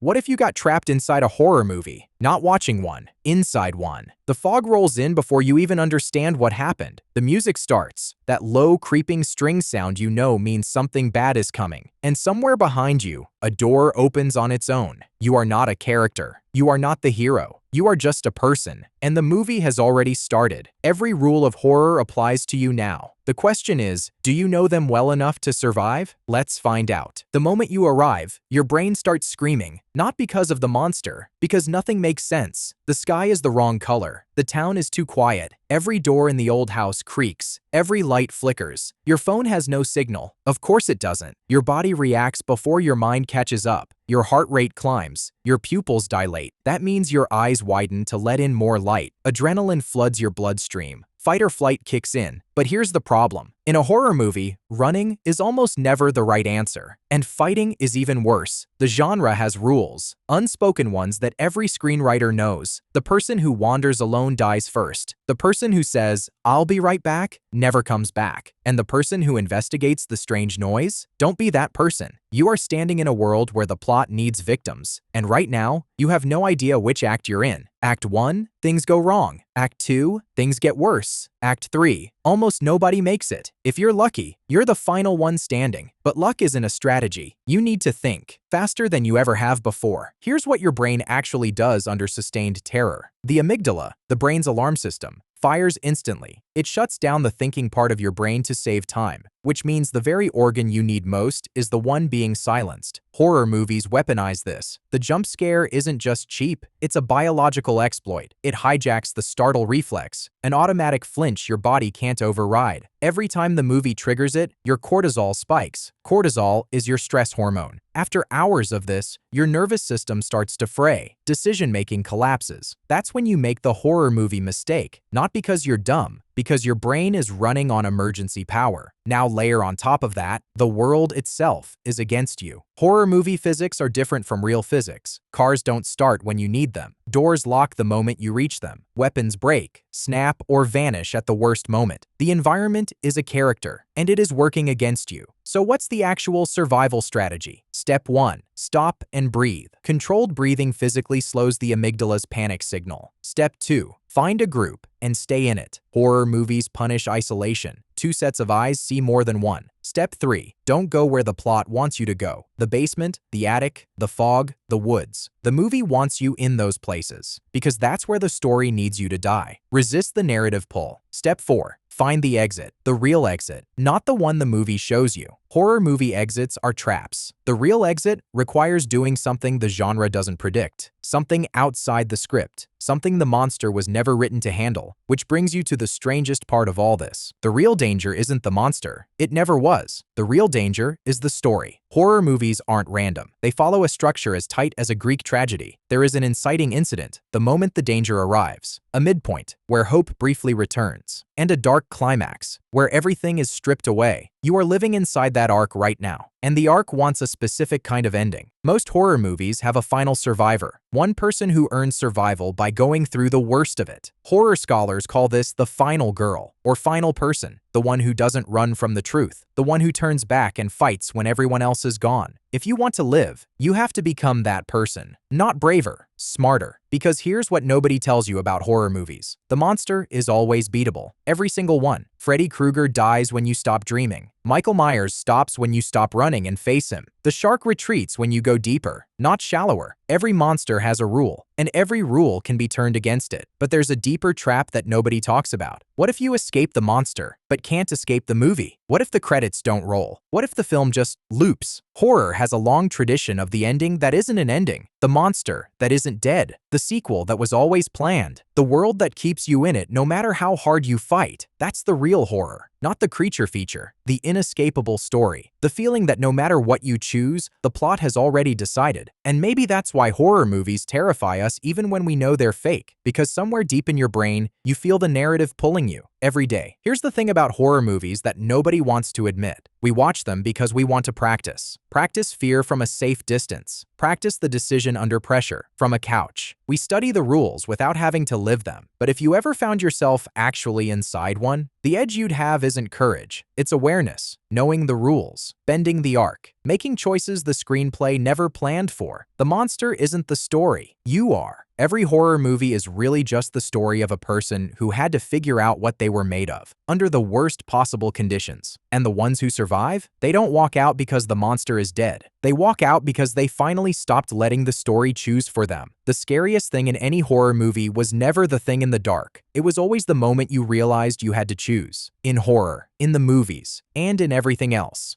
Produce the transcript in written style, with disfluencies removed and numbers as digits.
What if you got trapped inside a horror movie? Not watching one, inside one. The fog rolls in before you even understand what happened. The music starts. That low, creeping string sound you know means something bad is coming. And somewhere behind you, a door opens on its own. You are not a character. You are not the hero. You are just a person. And the movie has already started. Every rule of horror applies to you now. The question is, do you know them well enough to survive? Let's find out. The moment you arrive, your brain starts screaming, not because of the monster, because nothing makes sense. The sky is the wrong color. The town is too quiet. Every door in the old house creaks. Every light flickers. Your phone has no signal. Of course it doesn't. Your body reacts before your mind catches up. Your heart rate climbs. Your pupils dilate. That means your eyes widen to let in more light. Adrenaline floods your bloodstream. Fight or flight kicks in. But here's the problem. In a horror movie, running is almost never the right answer. And fighting is even worse. The genre has rules, unspoken ones that every screenwriter knows. The person who wanders alone dies first. The person who says, "I'll be right back," never comes back. And the person who investigates the strange noise? Don't be that person. You are standing in a world where the plot needs victims. And right now, you have no idea which act you're in. Act 1, things go wrong. Act 2, things get worse. Act 3, almost nobody makes it. If you're lucky, you're the final one standing. But luck isn't a strategy. You need to think faster than you ever have before. Here's what your brain actually does under sustained terror. The amygdala, the brain's alarm system, fires instantly. It shuts down the thinking part of your brain to save time, which means the very organ you need most is the one being silenced. Horror movies weaponize this. The jump scare isn't just cheap, it's a biological exploit. It hijacks the startle reflex, an automatic flinch your body can't override. Every time the movie triggers it, your cortisol spikes. Cortisol is your stress hormone. After hours of this, your nervous system starts to fray. Decision-making collapses. That's when you make the horror movie mistake. Not because you're dumb, because your brain is running on emergency power. Now layer on top of that, the world itself is against you. Horror movie physics are different from real physics. Cars don't start when you need them. Doors lock the moment you reach them. Weapons break, snap, or vanish at the worst moment. The environment is a character, and it is working against you. So what's the actual survival strategy? Step 1. Stop and breathe. Controlled breathing physically slows the amygdala's panic signal. Step 2. Find a group and stay in it. Horror movies punish isolation. 2 sets of eyes see more than one. Step 3. Don't go where the plot wants you to go. The basement, the attic, the fog, the woods. The movie wants you in those places, because that's where the story needs you to die. Resist the narrative pull. Step 4. Find the exit. The real exit, not the one the movie shows you. Horror movie exits are traps. The real exit requires doing something the genre doesn't predict. Something outside the script. Something the monster was never written to handle. Which brings you to the strangest part of all this. The real danger isn't the monster. It never was. The real danger is the story. Horror movies aren't random. They follow a structure as tight as a Greek tragedy. There is an inciting incident, the moment the danger arrives. A midpoint, where hope briefly returns. And a dark climax, where everything is stripped away. You are living inside that arc right now. And the arc wants a specific kind of ending. Most horror movies have a final survivor. One person who earns survival by going through the worst of it. Horror scholars call this the final girl, or final person. The one who doesn't run from the truth. The one who turns back and fights when everyone else is gone. If you want to live, you have to become that person. Not braver, smarter. Because here's what nobody tells you about horror movies. The monster is always beatable. Every single one. Freddy Krueger dies when you stop dreaming. Michael Myers stops when you stop running and face him. The shark retreats when you go deeper, not shallower. Every monster has a rule, and every rule can be turned against it. But there's a deeper trap that nobody talks about. What if you escape the monster, but can't escape the movie? What if the credits don't roll? What if the film just loops? Horror has a long tradition of the ending that isn't an ending. The monster that isn't dead. The sequel that was always planned. The world that keeps you in it no matter how hard you fight. That's the real horror. Not the creature feature, the inescapable story. The feeling that no matter what you choose, the plot has already decided. And maybe that's why horror movies terrify us even when we know they're fake. Because somewhere deep in your brain, you feel the narrative pulling you every day. Here's the thing about horror movies that nobody wants to admit. We watch them because we want to practice. Practice fear from a safe distance. Practice the decision under pressure from a couch. We study the rules without having to live them. But if you ever found yourself actually inside one, the edge you'd have isn't courage. It's awareness, knowing the rules, bending the arc, making choices the screenplay never planned for. The monster isn't the story. You are. Every horror movie is really just the story of a person who had to figure out what they were made of, under the worst possible conditions. And the ones who survive, they don't walk out because the monster is dead. They walk out because they finally stopped letting the story choose for them. The scariest thing in any horror movie was never the thing in the dark. It was always the moment you realized you had to choose. In horror, in the movies, and in everything else.